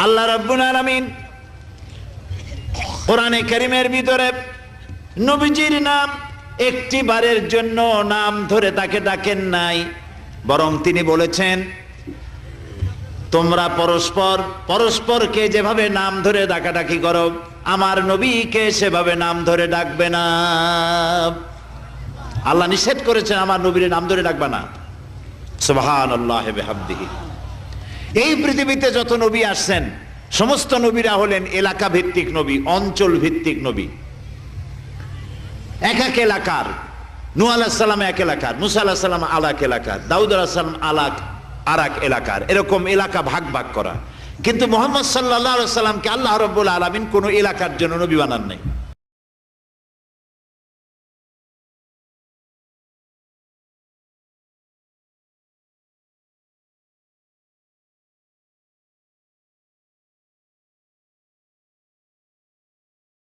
আল্লাহ রাব্বুল আলামিন কোরআনে কারীমের ভিতরে নবীজির নাম একটি বারের জন্য নাম ধরে তাকে ডাকেন নাই, বরং তিনি বলেছেন তোমরা পরস্পরকে যেভাবে নাম ধরে ডাকাডাকি করো আমার নবীকে সেভাবে নাম ধরে ডাকবে না। আল্লাহ নিষেধ করেছেন আমার নবীর নাম ধরে ডাকবে না। সুবহানাল্লাহি বিহামদিহি। এই পৃথিবীতে যত নবী আসছেন সমস্ত নবীরা হলেন এলাকা ভিত্তিক নবী, অঞ্চল ভিত্তিক নবী। এক এক এলাকার, নূহ আলাইহিস সালাম এক এলাকার, মুসা আলাইহিস সালাম আলাক এলাকার, দাউদ আলাইহিস সালাম আরাক এলাকার, এরকম এলাকা ভাগ ভাগ করা। কিন্তু মুহাম্মদ সাল্লাল্লাহু আলাইহি সাল্লামকে আল্লাহ রাব্বুল আলামিন কোন এলাকার জন্য নবী বানান নাই।